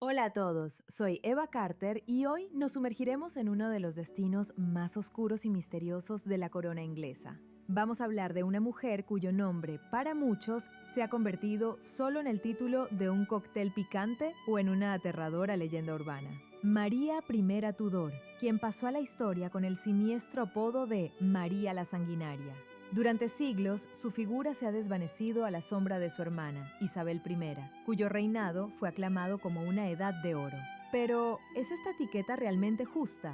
Hola a todos, soy Eva Carter y hoy nos sumergiremos en uno de los destinos más oscuros y misteriosos de la corona inglesa. Vamos a hablar de una mujer cuyo nombre, para muchos, se ha convertido solo en el título de un cóctel picante o en una aterradora leyenda urbana. María I Tudor, quien pasó a la historia con el siniestro apodo de María la Sanguinaria. Durante siglos, su figura se ha desvanecido a la sombra de su hermana, Isabel I, cuyo reinado fue aclamado como una edad de oro. Pero, ¿es esta etiqueta realmente justa?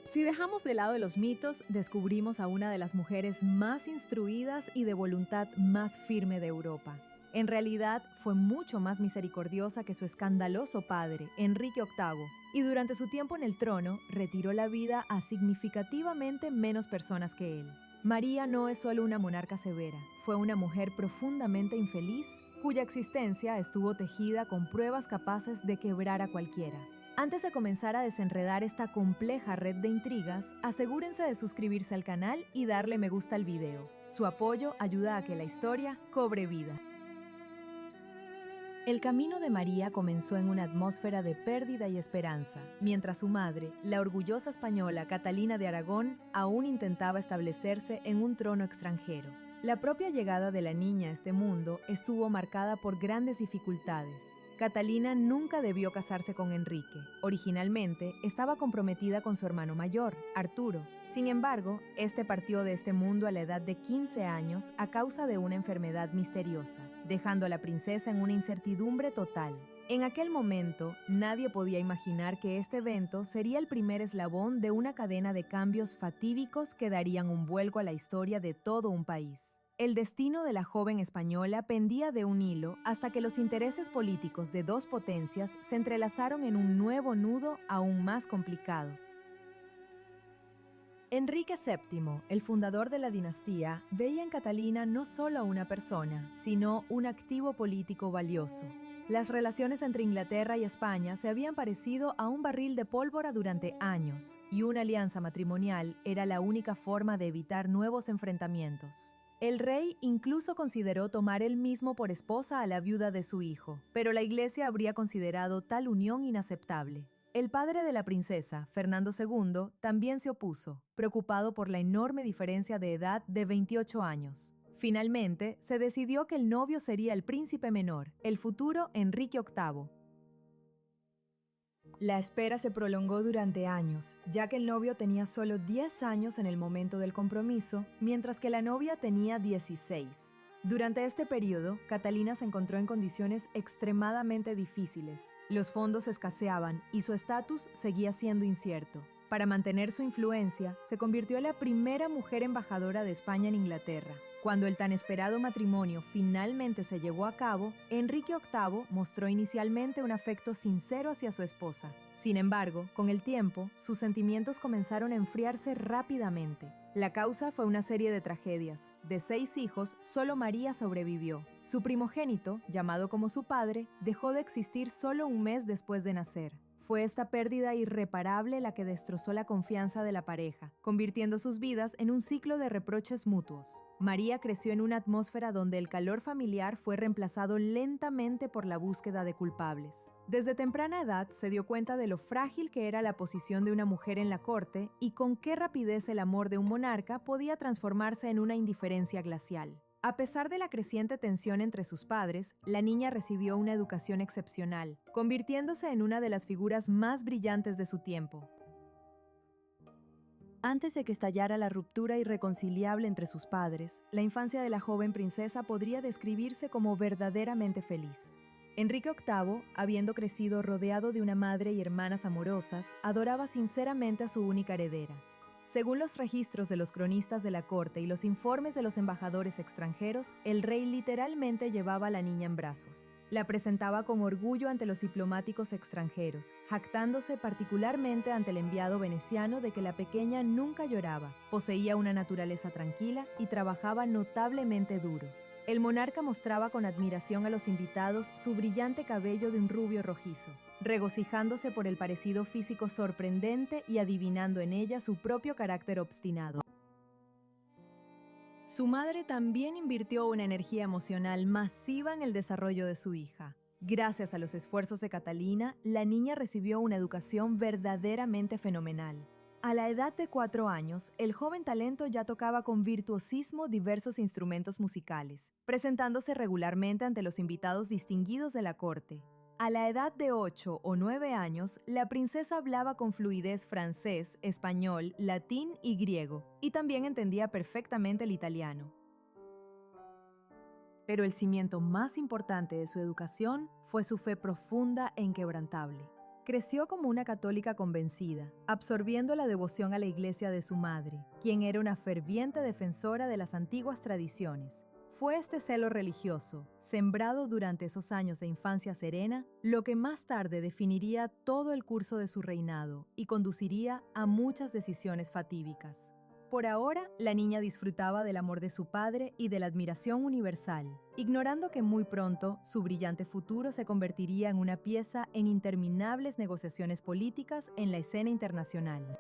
Si dejamos de lado los mitos, descubrimos a una de las mujeres más instruidas y de voluntad más firme de Europa. En realidad, fue mucho más misericordiosa que su escandaloso padre, Enrique VIII, y durante su tiempo en el trono, retiró la vida a significativamente menos personas que él. María no es solo una monarca severa, fue una mujer profundamente infeliz, cuya existencia estuvo tejida con pruebas capaces de quebrar a cualquiera. Antes de comenzar a desenredar esta compleja red de intrigas, asegúrense de suscribirse al canal y darle me gusta al video. Su apoyo ayuda a que la historia cobre vida. El camino de María comenzó en una atmósfera de pérdida y esperanza, mientras su madre, la orgullosa española Catalina de Aragón, aún intentaba establecerse en un trono extranjero. La propia llegada de la niña a este mundo estuvo marcada por grandes dificultades. Catalina nunca debió casarse con Enrique. Originalmente, estaba comprometida con su hermano mayor, Arturo. Sin embargo, este partió de este mundo a la edad de 15 años a causa de una enfermedad misteriosa, dejando a la princesa en una incertidumbre total. En aquel momento, nadie podía imaginar que este evento sería el primer eslabón de una cadena de cambios fatídicos que darían un vuelco a la historia de todo un país. El destino de la joven española pendía de un hilo hasta que los intereses políticos de dos potencias se entrelazaron en un nuevo nudo aún más complicado. Enrique VII, el fundador de la dinastía, veía en Catalina no solo a una persona, sino un activo político valioso. Las relaciones entre Inglaterra y España se habían parecido a un barril de pólvora durante años, y una alianza matrimonial era la única forma de evitar nuevos enfrentamientos. El rey incluso consideró tomar él mismo por esposa a la viuda de su hijo, pero la iglesia habría considerado tal unión inaceptable. El padre de la princesa, Fernando II, también se opuso, preocupado por la enorme diferencia de edad de 28 años. Finalmente, se decidió que el novio sería el príncipe menor, el futuro Enrique VIII. La espera se prolongó durante años, ya que el novio tenía solo 10 años en el momento del compromiso, mientras que la novia tenía 16. Durante este periodo, Catalina se encontró en condiciones extremadamente difíciles. Los fondos escaseaban y su estatus seguía siendo incierto. Para mantener su influencia, se convirtió en la primera mujer embajadora de España en Inglaterra. Cuando el tan esperado matrimonio finalmente se llevó a cabo, Enrique VIII mostró inicialmente un afecto sincero hacia su esposa. Sin embargo, con el tiempo, sus sentimientos comenzaron a enfriarse rápidamente. La causa fue una serie de tragedias. De 6 hijos, solo María sobrevivió. Su primogénito, llamado como su padre, dejó de existir solo un mes después de nacer. Fue esta pérdida irreparable la que destrozó la confianza de la pareja, convirtiendo sus vidas en un ciclo de reproches mutuos. María creció en una atmósfera donde el calor familiar fue reemplazado lentamente por la búsqueda de culpables. Desde temprana edad se dio cuenta de lo frágil que era la posición de una mujer en la corte y con qué rapidez el amor de un monarca podía transformarse en una indiferencia glacial. A pesar de la creciente tensión entre sus padres, la niña recibió una educación excepcional, convirtiéndose en una de las figuras más brillantes de su tiempo. Antes de que estallara la ruptura irreconciliable entre sus padres, la infancia de la joven princesa podría describirse como verdaderamente feliz. Enrique VIII, habiendo crecido rodeado de una madre y hermanas amorosas, adoraba sinceramente a su única heredera. Según los registros de los cronistas de la corte y los informes de los embajadores extranjeros, el rey literalmente llevaba a la niña en brazos. La presentaba con orgullo ante los diplomáticos extranjeros, jactándose particularmente ante el enviado veneciano de que la pequeña nunca lloraba, poseía una naturaleza tranquila y trabajaba notablemente duro. El monarca mostraba con admiración a los invitados su brillante cabello de un rubio rojizo, regocijándose por el parecido físico sorprendente y adivinando en ella su propio carácter obstinado. Su madre también invirtió una energía emocional masiva en el desarrollo de su hija. Gracias a los esfuerzos de Catalina, la niña recibió una educación verdaderamente fenomenal. A la edad de 4 años, el joven talento ya tocaba con virtuosismo diversos instrumentos musicales, presentándose regularmente ante los invitados distinguidos de la corte. A la edad de 8 o 9 años, la princesa hablaba con fluidez francés, español, latín y griego, y también entendía perfectamente el italiano. Pero el cimiento más importante de su educación fue su fe profunda e inquebrantable. Creció como una católica convencida, absorbiendo la devoción a la iglesia de su madre, quien era una ferviente defensora de las antiguas tradiciones. Fue este celo religioso, sembrado durante esos años de infancia serena, lo que más tarde definiría todo el curso de su reinado y conduciría a muchas decisiones fatídicas. Por ahora, la niña disfrutaba del amor de su padre y de la admiración universal, ignorando que muy pronto su brillante futuro se convertiría en una pieza en interminables negociaciones políticas en la escena internacional.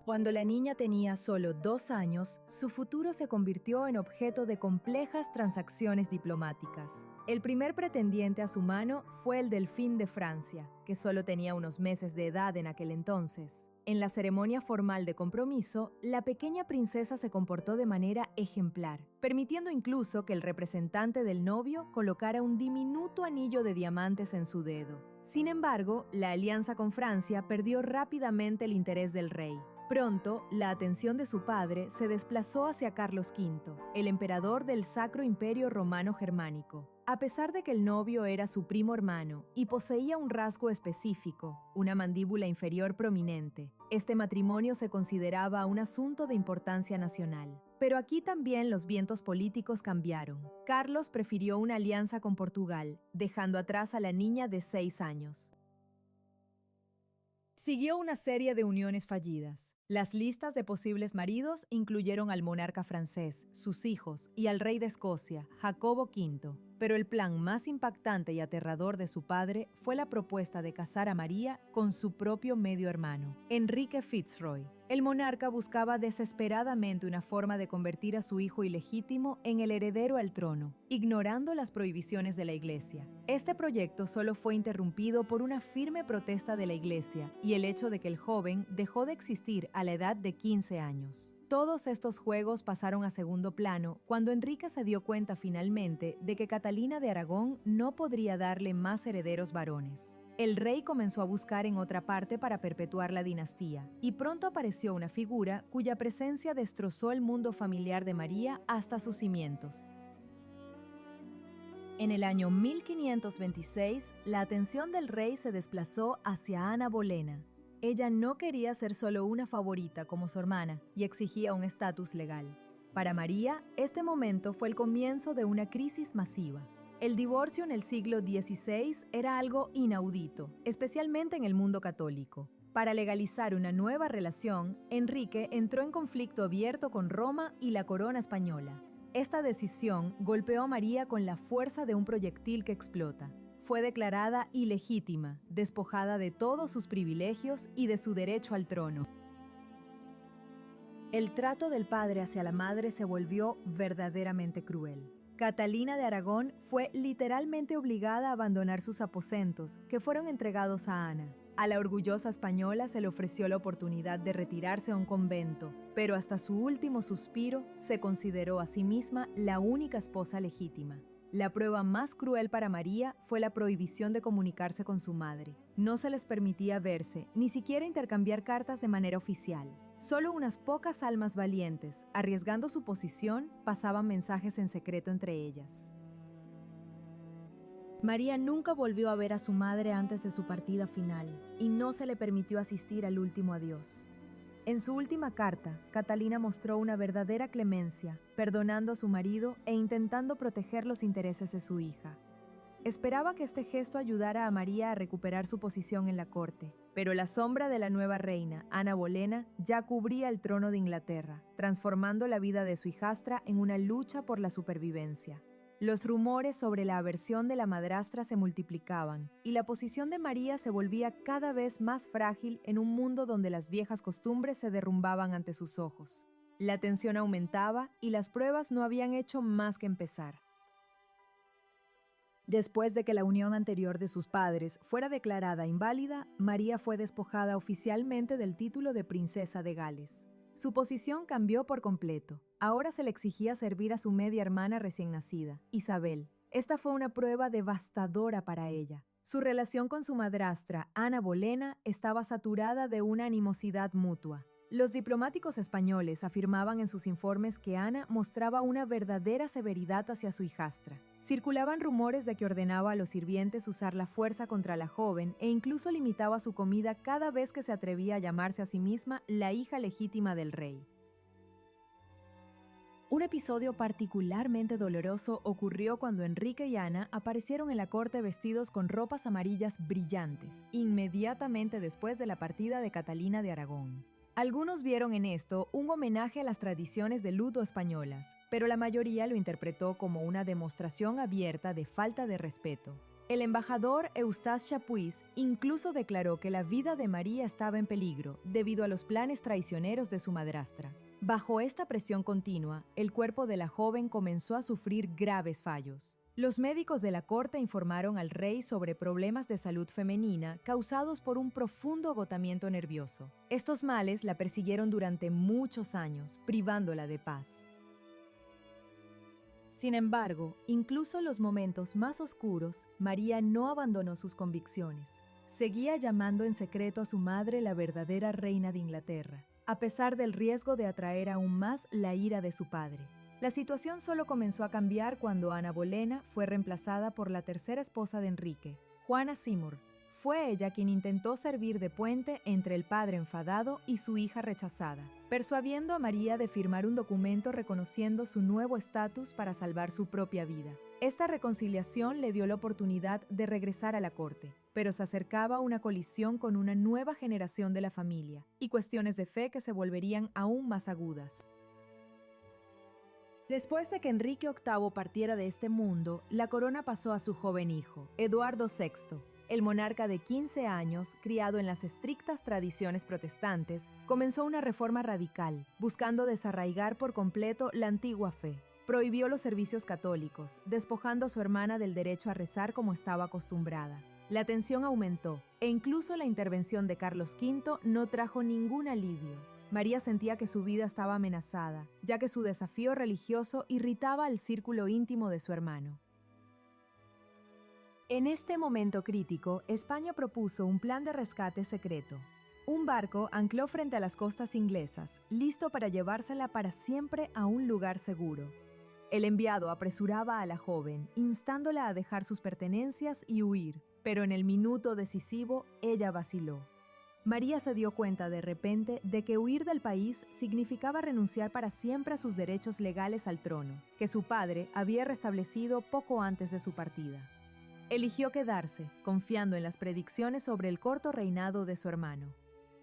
Cuando la niña tenía solo 2 años, su futuro se convirtió en objeto de complejas transacciones diplomáticas. El primer pretendiente a su mano fue el delfín de Francia, que solo tenía unos meses de edad en aquel entonces. En la ceremonia formal de compromiso, la pequeña princesa se comportó de manera ejemplar, permitiendo incluso que el representante del novio colocara un diminuto anillo de diamantes en su dedo. Sin embargo, la alianza con Francia perdió rápidamente el interés del rey. Pronto, la atención de su padre se desplazó hacia Carlos V, el emperador del Sacro Imperio Romano Germánico. A pesar de que el novio era su primo hermano y poseía un rasgo específico, una mandíbula inferior prominente, este matrimonio se consideraba un asunto de importancia nacional. Pero aquí también los vientos políticos cambiaron. Carlos prefirió una alianza con Portugal, dejando atrás a la niña de 6 años. Siguió una serie de uniones fallidas. Las listas de posibles maridos incluyeron al monarca francés, sus hijos y al rey de Escocia, Jacobo V. Pero el plan más impactante y aterrador de su padre fue la propuesta de casar a María con su propio medio hermano, Enrique Fitzroy. El monarca buscaba desesperadamente una forma de convertir a su hijo ilegítimo en el heredero al trono, ignorando las prohibiciones de la Iglesia. Este proyecto solo fue interrumpido por una firme protesta de la Iglesia y el hecho de que el joven dejó de existir a la edad de 15 años. Todos estos juegos pasaron a segundo plano cuando Enrique se dio cuenta finalmente de que Catalina de Aragón no podría darle más herederos varones. El rey comenzó a buscar en otra parte para perpetuar la dinastía, y pronto apareció una figura cuya presencia destrozó el mundo familiar de María hasta sus cimientos. En el año 1526, la atención del rey se desplazó hacia Ana Bolena. Ella no quería ser solo una favorita como su hermana y exigía un estatus legal. Para María, este momento fue el comienzo de una crisis masiva. El divorcio en el siglo XVI era algo inaudito, especialmente en el mundo católico. Para legalizar una nueva relación, Enrique entró en conflicto abierto con Roma y la corona española. Esta decisión golpeó a María con la fuerza de un proyectil que explota. Fue declarada ilegítima, despojada de todos sus privilegios y de su derecho al trono. El trato del padre hacia la madre se volvió verdaderamente cruel. Catalina de Aragón fue literalmente obligada a abandonar sus aposentos, que fueron entregados a Ana. A la orgullosa española se le ofreció la oportunidad de retirarse a un convento, pero hasta su último suspiro se consideró a sí misma la única esposa legítima. La prueba más cruel para María fue la prohibición de comunicarse con su madre. No se les permitía verse, ni siquiera intercambiar cartas de manera oficial. Solo unas pocas almas valientes, arriesgando su posición, pasaban mensajes en secreto entre ellas. María nunca volvió a ver a su madre antes de su partida final, y no se le permitió asistir al último adiós. En su última carta, Catalina mostró una verdadera clemencia, perdonando a su marido e intentando proteger los intereses de su hija. Esperaba que este gesto ayudara a María a recuperar su posición en la corte, pero la sombra de la nueva reina, Ana Bolena, ya cubría el trono de Inglaterra, transformando la vida de su hijastra en una lucha por la supervivencia. Los rumores sobre la aversión de la madrastra se multiplicaban, y la posición de María se volvía cada vez más frágil en un mundo donde las viejas costumbres se derrumbaban ante sus ojos. La tensión aumentaba y las pruebas no habían hecho más que empezar. Después de que la unión anterior de sus padres fuera declarada inválida, María fue despojada oficialmente del título de princesa de Gales. Su posición cambió por completo. Ahora se le exigía servir a su media hermana recién nacida, Isabel. Esta fue una prueba devastadora para ella. Su relación con su madrastra, Ana Bolena, estaba saturada de una animosidad mutua. Los diplomáticos españoles afirmaban en sus informes que Ana mostraba una verdadera severidad hacia su hijastra. Circulaban rumores de que ordenaba a los sirvientes usar la fuerza contra la joven e incluso limitaba su comida cada vez que se atrevía a llamarse a sí misma la hija legítima del rey. Un episodio particularmente doloroso ocurrió cuando Enrique y Ana aparecieron en la corte vestidos con ropas amarillas brillantes, inmediatamente después de la partida de Catalina de Aragón. Algunos vieron en esto un homenaje a las tradiciones de luto españolas, pero la mayoría lo interpretó como una demostración abierta de falta de respeto. El embajador Eustache Chapuis incluso declaró que la vida de María estaba en peligro debido a los planes traicioneros de su madrastra. Bajo esta presión continua, el cuerpo de la joven comenzó a sufrir graves fallos. Los médicos de la corte informaron al rey sobre problemas de salud femenina causados por un profundo agotamiento nervioso. Estos males la persiguieron durante muchos años, privándola de paz. Sin embargo, incluso en los momentos más oscuros, María no abandonó sus convicciones. Seguía llamando en secreto a su madre la verdadera reina de Inglaterra, a pesar del riesgo de atraer aún más la ira de su padre. La situación solo comenzó a cambiar cuando Ana Bolena fue reemplazada por la tercera esposa de Enrique, Juana Seymour. Fue ella quien intentó servir de puente entre el padre enfadado y su hija rechazada, persuadiendo a María de firmar un documento reconociendo su nuevo estatus para salvar su propia vida. Esta reconciliación le dio la oportunidad de regresar a la corte, pero se acercaba a una colisión con una nueva generación de la familia y cuestiones de fe que se volverían aún más agudas. Después de que Enrique VIII partiera de este mundo, la corona pasó a su joven hijo, Eduardo VI. El monarca de 15 años, criado en las estrictas tradiciones protestantes, comenzó una reforma radical, buscando desarraigar por completo la antigua fe. Prohibió los servicios católicos, despojando a su hermana del derecho a rezar como estaba acostumbrada. La tensión aumentó, e incluso la intervención de Carlos V no trajo ningún alivio. María sentía que su vida estaba amenazada, ya que su desafío religioso irritaba al círculo íntimo de su hermano. En este momento crítico, España propuso un plan de rescate secreto. Un barco ancló frente a las costas inglesas, listo para llevársela para siempre a un lugar seguro. El enviado apresuraba a la joven, instándola a dejar sus pertenencias y huir, pero en el minuto decisivo, ella vaciló. María se dio cuenta de repente de que huir del país significaba renunciar para siempre a sus derechos legales al trono, que su padre había restablecido poco antes de su partida. Eligió quedarse, confiando en las predicciones sobre el corto reinado de su hermano.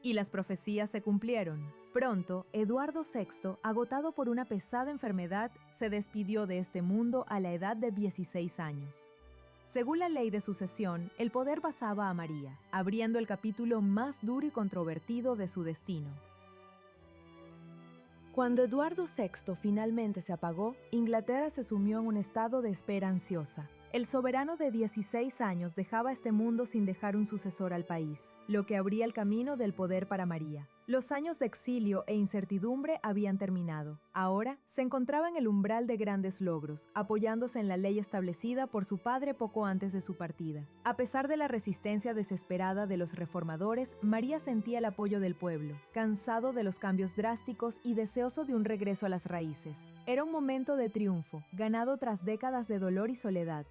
Y las profecías se cumplieron. Pronto, Eduardo VI, agotado por una pesada enfermedad, se despidió de este mundo a la edad de 16 años. Según la ley de sucesión, el poder pasaba a María, abriendo el capítulo más duro y controvertido de su destino. Cuando Eduardo VI finalmente se apagó, Inglaterra se sumió en un estado de espera ansiosa. El soberano de 16 años dejaba este mundo sin dejar un sucesor al país, lo que abría el camino del poder para María. Los años de exilio e incertidumbre habían terminado. Ahora se encontraba en el umbral de grandes logros, apoyándose en la ley establecida por su padre poco antes de su partida. A pesar de la resistencia desesperada de los reformadores, María sentía el apoyo del pueblo, cansado de los cambios drásticos y deseoso de un regreso a las raíces. Era un momento de triunfo, ganado tras décadas de dolor y soledad.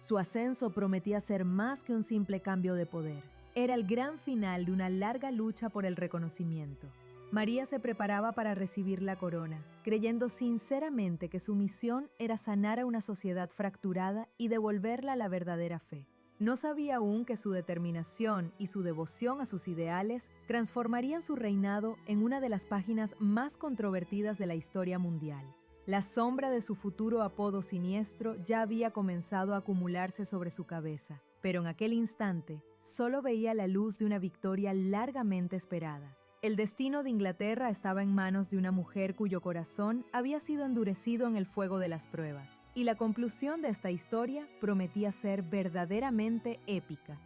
Su ascenso prometía ser más que un simple cambio de poder. Era el gran final de una larga lucha por el reconocimiento. María se preparaba para recibir la corona, creyendo sinceramente que su misión era sanar a una sociedad fracturada y devolverla a la verdadera fe. No sabía aún que su determinación y su devoción a sus ideales transformarían su reinado en una de las páginas más controvertidas de la historia mundial. La sombra de su futuro apodo siniestro ya había comenzado a acumularse sobre su cabeza, pero en aquel instante solo veía la luz de una victoria largamente esperada. El destino de Inglaterra estaba en manos de una mujer cuyo corazón había sido endurecido en el fuego de las pruebas. y la conclusión de esta historia prometía ser verdaderamente épica.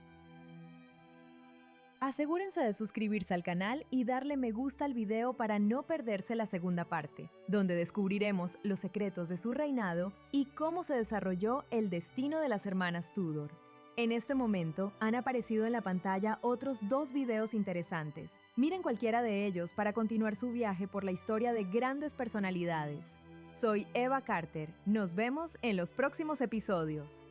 Asegúrense de suscribirse al canal y darle me gusta al video para no perderse la segunda parte, donde descubriremos los secretos de su reinado y cómo se desarrolló el destino de las hermanas Tudor. En este momento han aparecido en la pantalla otros 2 videos interesantes. Miren cualquiera de ellos para continuar su viaje por la historia de grandes personalidades. Soy Eva Carter. Nos vemos en los próximos episodios.